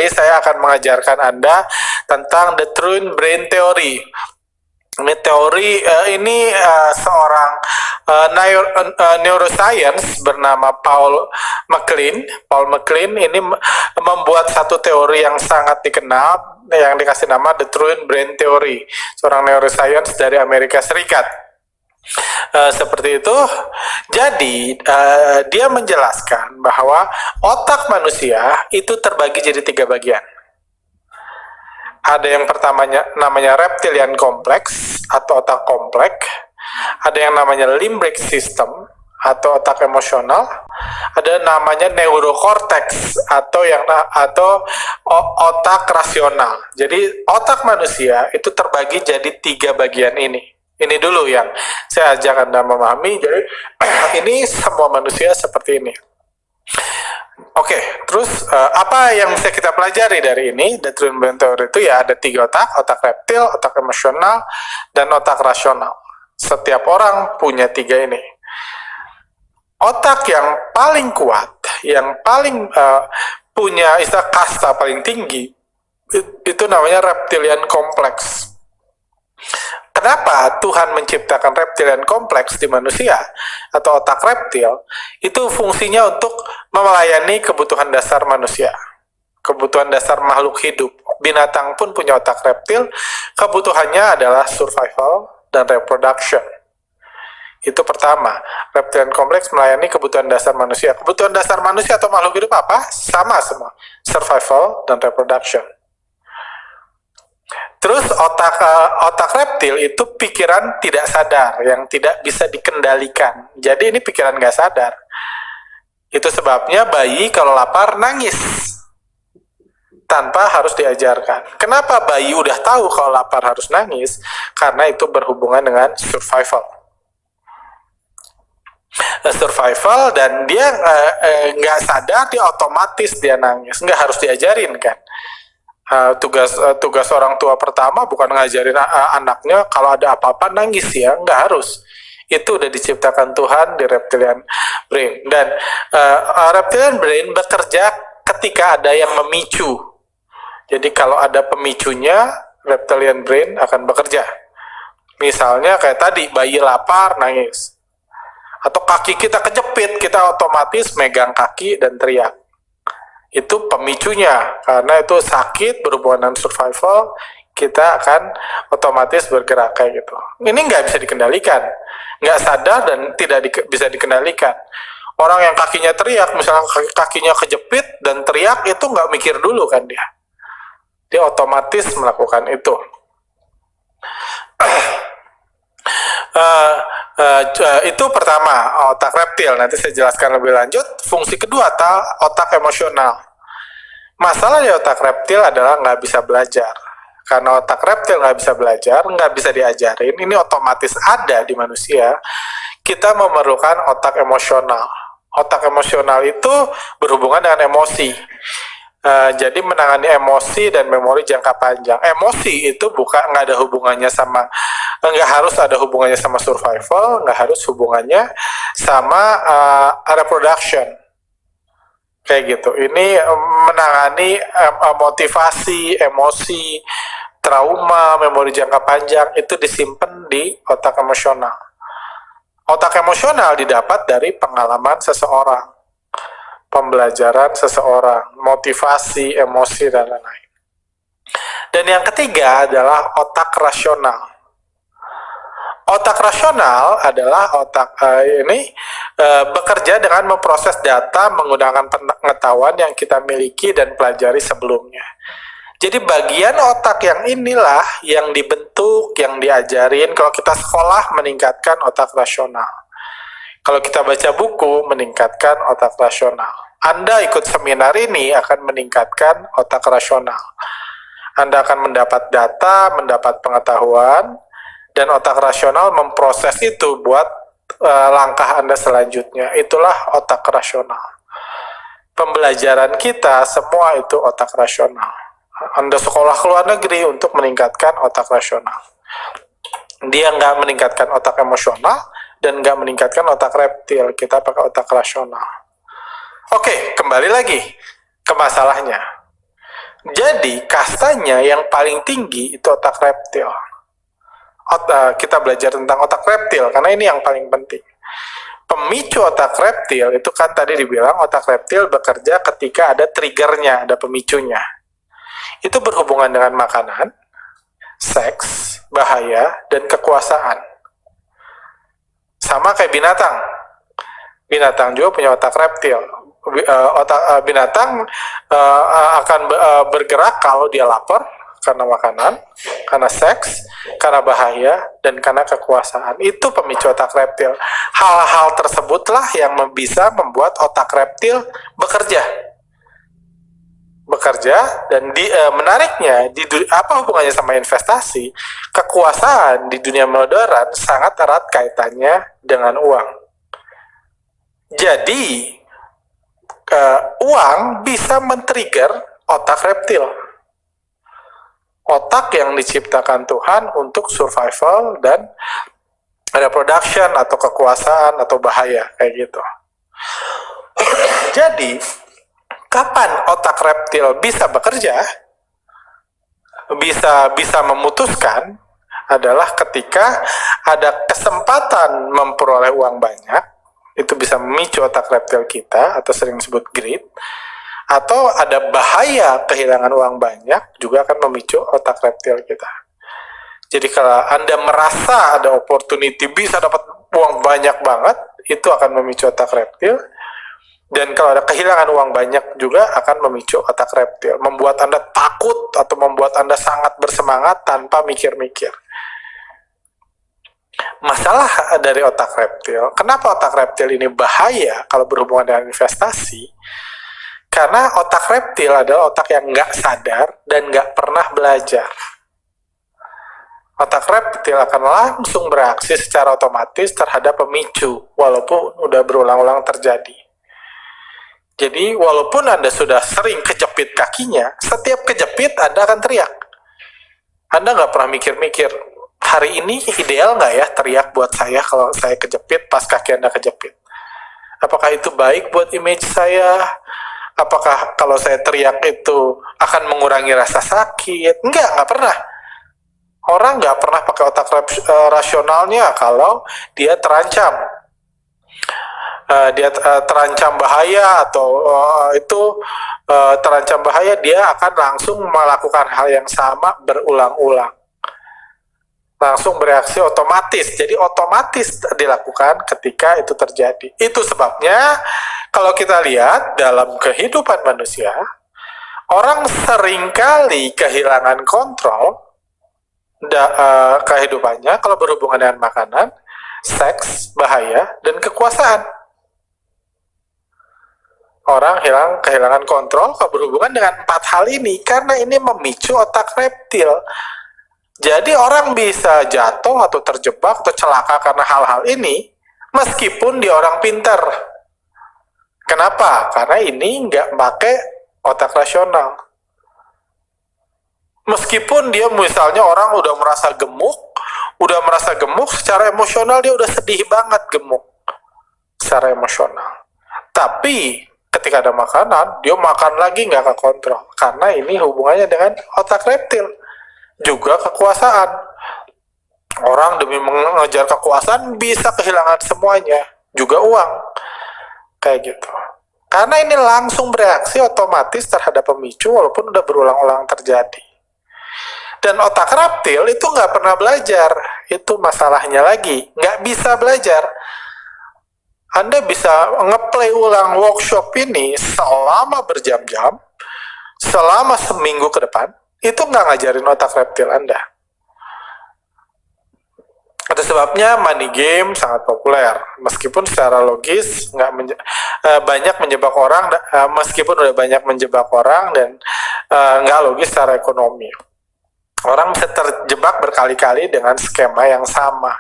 kali saya akan mengajarkan Anda tentang the True Brain Theory. Ini teori ini seorang neuroscience bernama Paul MacLean. Paul MacLean ini membuat satu teori yang sangat dikenal yang dikasih nama the True Brain Theory. Seorang neuroscience dari Amerika Serikat. Seperti itu. Jadi dia menjelaskan bahwa otak manusia itu terbagi jadi 3 bagian. Ada yang pertamanya namanya reptilian kompleks atau otak kompleks. Ada yang namanya limbic system atau otak emosional. Ada namanya neurocortex atau otak rasional. Jadi otak manusia itu terbagi jadi 3 bagian ini. Ini dulu yang saya ajak Anda memahami. Jadi ini semua manusia seperti ini. Oke, terus apa yang bisa kita pelajari dari ini? The True Brain Theory itu ya ada 3 otak reptil, otak emosional, dan otak rasional. Setiap orang punya 3 ini. Otak yang paling kuat, yang paling punya istilah kasta paling tinggi, itu namanya reptilian kompleks. Kenapa Tuhan menciptakan reptilian kompleks di manusia atau otak reptil? Itu fungsinya untuk melayani kebutuhan dasar manusia, kebutuhan dasar makhluk hidup. Binatang pun punya otak reptil, kebutuhannya adalah survival dan reproduction. Itu pertama, reptilian kompleks melayani kebutuhan dasar manusia. Kebutuhan dasar manusia atau makhluk hidup apa? Sama semua, survival dan reproduction. Terus otak reptil itu pikiran tidak sadar yang tidak bisa dikendalikan. Jadi ini pikiran nggak sadar. Itu sebabnya bayi kalau lapar nangis tanpa harus diajarkan. Kenapa bayi udah tahu kalau lapar harus nangis? Karena itu berhubungan dengan survival. Survival dan dia nggak sadar, dia otomatis dia nangis. Nggak harus diajarin kan. Tugas orang tua pertama bukan ngajarin anaknya kalau ada apa-apa nangis ya, nggak harus. Itu udah diciptakan Tuhan di reptilian brain. Dan reptilian brain bekerja ketika ada yang memicu. Jadi kalau ada pemicunya, reptilian brain akan bekerja. Misalnya kayak tadi, bayi lapar nangis, atau kaki kita kejepit, kita otomatis megang kaki dan teriak. Itu pemicunya, karena itu sakit berhubungan dengan survival, kita akan otomatis bergerak kayak gitu. Ini nggak bisa dikendalikan, nggak sadar dan tidak bisa dikendalikan. Orang yang kakinya teriak, misalnya kakinya kejepit dan teriak, itu nggak mikir dulu kan dia otomatis melakukan itu. Itu pertama, otak reptil. Nanti saya jelaskan lebih lanjut. Fungsi kedua, otak emosional. Masalah di otak reptil adalah nggak bisa belajar. Karena otak reptil nggak bisa belajar, nggak bisa diajarin, ini otomatis ada di manusia. Kita memerlukan otak emosional. Otak emosional itu berhubungan dengan emosi. Jadi menangani emosi dan memori jangka panjang. Emosi itu nggak ada hubungannya sama, nggak harus ada hubungannya sama survival, nggak harus hubungannya sama reproduction. Kayak gitu. Ini menangani motivasi, emosi, trauma, memori jangka panjang itu disimpan di otak emosional. Otak emosional didapat dari pengalaman seseorang, pembelajaran seseorang, motivasi, emosi, dan lain-lain. Dan yang ketiga adalah otak rasional. Otak rasional adalah otak ini bekerja dengan memproses data menggunakan pengetahuan yang kita miliki dan pelajari sebelumnya. Jadi bagian otak yang inilah yang dibentuk, yang diajarin kalau kita sekolah meningkatkan otak rasional. Kalau kita baca buku meningkatkan otak rasional. Anda ikut seminar ini akan meningkatkan otak rasional. Anda akan mendapat data, mendapat pengetahuan, dan otak rasional memproses itu buat langkah Anda selanjutnya. Itulah otak rasional. Pembelajaran kita semua itu otak rasional. Anda sekolah ke luar negeri untuk meningkatkan otak rasional. Dia nggak meningkatkan otak emosional dan nggak meningkatkan otak reptil. Kita pakai otak rasional. Oke, kembali lagi ke masalahnya. Jadi kastanya yang paling tinggi itu otak reptil. Kita belajar tentang otak reptil karena ini yang paling penting. Pemicu otak reptil itu kan tadi dibilang otak reptil bekerja ketika ada triggernya, ada pemicunya. Itu berhubungan dengan makanan, seks, bahaya, dan kekuasaan. Sama kayak binatang. Binatang juga punya otak reptil. Binatang akan bergerak kalau dia lapar, karena makanan, karena seks, karena bahaya, dan karena kekuasaan. Itu pemicu otak reptil. Hal-hal tersebutlah yang bisa membuat otak reptil bekerja. Dan menariknya, apa hubungannya sama investasi? Kekuasaan di dunia modern sangat erat kaitannya dengan uang. Jadi, uang bisa men-trigger otak reptil. Otak yang diciptakan Tuhan untuk survival dan reproduction atau kekuasaan atau bahaya kayak gitu. Jadi, kapan otak reptil bisa bekerja, bisa memutuskan adalah ketika ada kesempatan memperoleh uang banyak, itu bisa memicu otak reptil kita atau sering disebut greed. Atau ada bahaya kehilangan uang banyak juga akan memicu otak reptil kita. Jadi kalau Anda merasa ada opportunity bisa dapat uang banyak banget, itu akan memicu otak reptil. Dan kalau ada kehilangan uang banyak juga akan memicu otak reptil, membuat Anda takut atau membuat Anda sangat bersemangat tanpa mikir-mikir. Masalah dari otak reptil, kenapa otak reptil ini bahaya kalau berhubungan dengan investasi? Karena otak reptil adalah otak yang nggak sadar dan nggak pernah belajar. Otak reptil akan langsung bereaksi secara otomatis terhadap pemicu, walaupun udah berulang-ulang terjadi. Jadi, walaupun Anda sudah sering kejepit kakinya, setiap kejepit Anda akan teriak. Anda nggak pernah mikir-mikir, hari ini ideal nggak ya teriak buat saya kalau saya kejepit pas kaki Anda kejepit? Apakah itu baik buat image saya? Apakah kalau saya teriak itu akan mengurangi rasa sakit? Nggak pernah. Orang nggak pernah pakai otak rasionalnya kalau dia terancam. Dia terancam bahaya atau terancam bahaya, dia akan langsung melakukan hal yang sama berulang-ulang. Langsung bereaksi otomatis. Jadi otomatis dilakukan ketika itu terjadi. Itu sebabnya kalau kita lihat dalam kehidupan manusia, orang seringkali kehilangan kontrol kehidupannya kalau berhubungan dengan makanan, seks, bahaya, dan kekuasaan. Orang kehilangan kontrol kalau berhubungan dengan 4 hal ini karena ini memicu otak reptil. Jadi orang bisa jatuh atau terjebak atau celaka karena hal-hal ini meskipun dia orang pintar. Kenapa? Karena ini nggak pakai otak rasional. Meskipun dia misalnya orang udah merasa gemuk secara emosional, dia udah sedih banget gemuk secara emosional. Tapi ketika ada makanan, dia makan lagi nggak kekontrol. Karena ini hubungannya dengan otak reptil. Juga kekuasaan. Orang demi mengejar kekuasaan bisa kehilangan semuanya. Juga uang. Kayak gitu. Karena ini langsung bereaksi otomatis terhadap pemicu walaupun udah berulang-ulang terjadi. Dan otak reptil itu nggak pernah belajar. Itu masalahnya lagi. Nggak bisa belajar. Anda bisa ngeplay ulang workshop ini selama berjam-jam, selama seminggu ke depan, itu nggak ngajarin otak reptil Anda. Itu sebabnya money game sangat populer, meskipun secara logis banyak menjebak orang, meskipun udah banyak menjebak orang dan nggak logis secara ekonomi. Orang bisa terjebak berkali-kali dengan skema yang sama.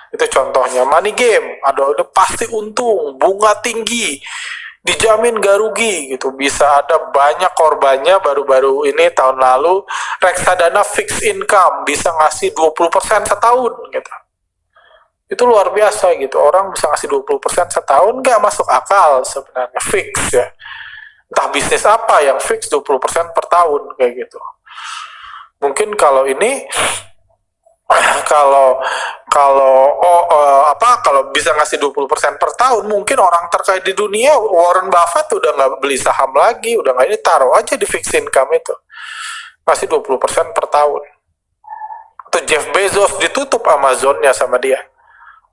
Itu contohnya money game, udah pasti untung, bunga tinggi, dijamin gak rugi gitu. Bisa ada banyak korbannya. Baru-baru ini tahun lalu reksadana fixed income bisa ngasih 20% setahun gitu. Itu luar biasa gitu. Orang bisa ngasih 20% setahun, gak masuk akal sebenarnya, fix ya. Entah bisnis apa yang fix 20% per tahun kayak gitu. Mungkin kalau ini kalau kalau bisa ngasih 20% per tahun, mungkin orang terkaya di dunia Warren Buffett udah nggak beli saham lagi, udah nggak, ini taruh aja di fixed income itu. Masih 20% per tahun. Atau Jeff Bezos ditutup Amazonnya sama dia.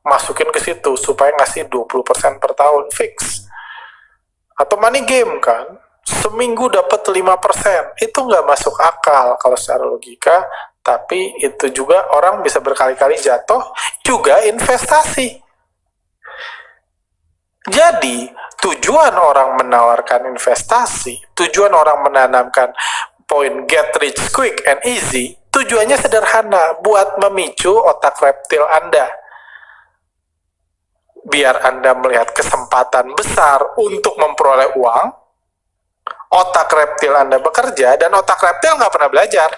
Masukin ke situ supaya ngasih 20% per tahun fix. Atau money game kan, seminggu dapat 5%. Itu nggak masuk akal kalau secara logika. Tapi itu juga orang bisa berkali-kali jatuh, juga investasi. Jadi, tujuan orang menawarkan investasi, tujuan orang menanamkan poin get rich quick and easy, tujuannya sederhana, buat memicu otak reptil Anda. Biar Anda melihat kesempatan besar untuk memperoleh uang, otak reptil Anda bekerja, dan otak reptil nggak pernah belajar.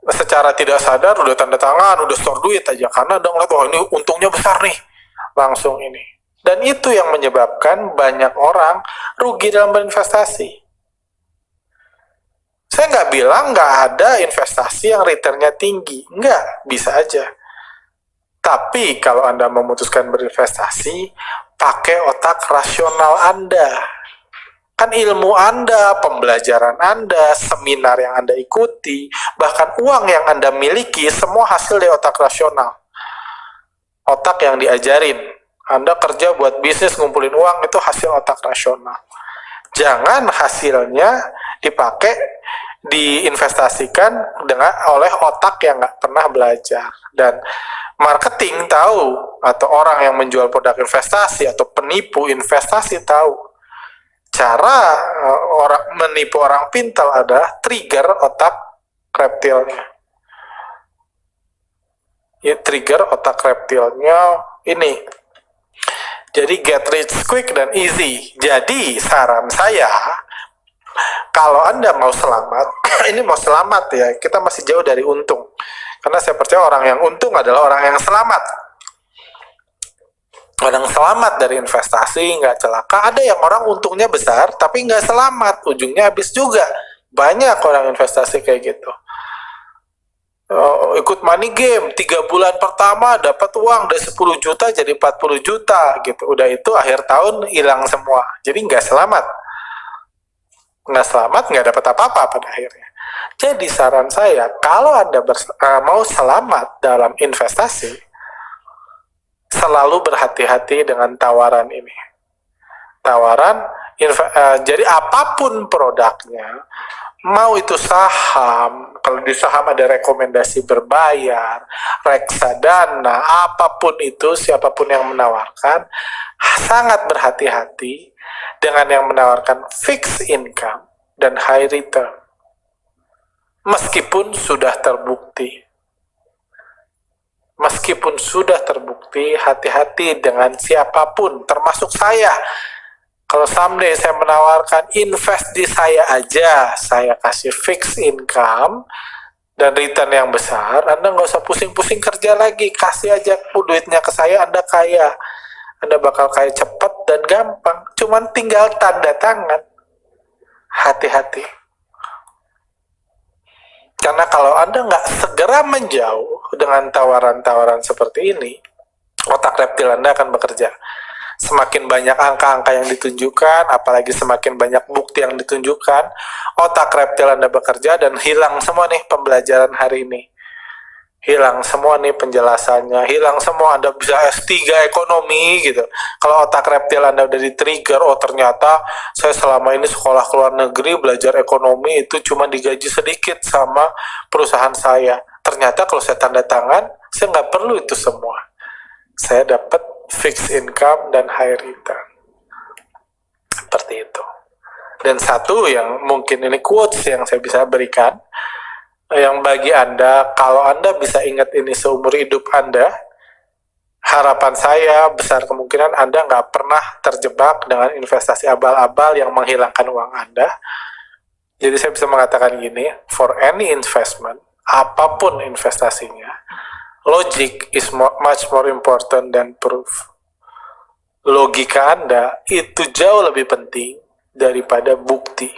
Secara tidak sadar udah tanda tangan, udah store duit aja, karena udah ngeliat, wah ini untungnya besar nih, langsung ini. Dan itu yang menyebabkan banyak orang rugi dalam berinvestasi. Saya nggak bilang nggak ada investasi yang returnnya tinggi, nggak, bisa aja. Tapi kalau Anda memutuskan berinvestasi, pakai otak rasional Anda. Kan ilmu Anda, pembelajaran Anda, seminar yang Anda ikuti, bahkan uang yang Anda miliki, semua hasil dari otak rasional. Otak yang diajarin. Anda kerja buat bisnis, ngumpulin uang, itu hasil otak rasional. Jangan hasilnya dipakai, diinvestasikan oleh otak yang nggak pernah belajar. Dan marketing tahu, atau orang yang menjual produk investasi, atau penipu investasi tahu. Cara orang menipu orang pintar adalah trigger otak reptilnya. Ya, trigger otak reptilnya ini. Jadi get rich quick dan easy. Jadi saran saya, kalau Anda mau selamat, ini mau selamat ya, kita masih jauh dari untung. Karena saya percaya orang yang untung adalah orang yang selamat. Orang selamat dari investasi, nggak celaka. Ada yang orang untungnya besar, tapi nggak selamat, ujungnya habis juga. Banyak orang investasi kayak gitu. Ikut money game, 3 bulan pertama dapat uang dari 10 juta jadi 40 juta gitu. Udah itu akhir tahun hilang semua. Jadi nggak selamat. Nggak dapat apa-apa pada akhirnya. Jadi saran saya, kalau Anda mau selamat dalam investasi, selalu berhati-hati dengan tawaran ini. Jadi apapun produknya, mau itu saham, kalau di saham ada rekomendasi berbayar, reksadana, apapun itu, siapapun yang menawarkan, sangat berhati-hati dengan yang menawarkan fixed income dan high return. Meskipun sudah terbukti, hati-hati dengan siapapun, termasuk saya. Kalau someday saya menawarkan invest di saya aja, saya kasih fixed income dan return yang besar, Anda nggak usah pusing-pusing kerja lagi, kasih aja duitnya ke saya, Anda kaya. Anda bakal kaya cepat dan gampang, cuman tinggal tanda tangan. Hati-hati. Karena kalau Anda nggak segera menjauh dengan tawaran-tawaran seperti ini, otak reptil Anda akan bekerja. Semakin banyak angka-angka yang ditunjukkan, apalagi semakin banyak bukti yang ditunjukkan, otak reptil Anda bekerja dan hilang semua nih pembelajaran hari ini. Hilang semua nih penjelasannya, hilang semua. Anda bisa S3 ekonomi gitu. Kalau otak reptil Anda udah di-trigger, oh ternyata saya selama ini sekolah ke luar negeri belajar ekonomi itu cuma digaji sedikit sama perusahaan saya. Ternyata kalau saya tanda tangan, saya nggak perlu itu semua. Saya dapat fixed income dan high return. Seperti itu. Dan satu yang mungkin ini quotes yang saya bisa berikan, yang bagi Anda, kalau Anda bisa ingat ini seumur hidup Anda, harapan saya besar kemungkinan Anda nggak pernah terjebak dengan investasi abal-abal yang menghilangkan uang Anda. Jadi saya bisa mengatakan gini, for any investment, apapun investasinya, logic is much more important than proof. logika Anda itu jauh lebih penting daripada bukti.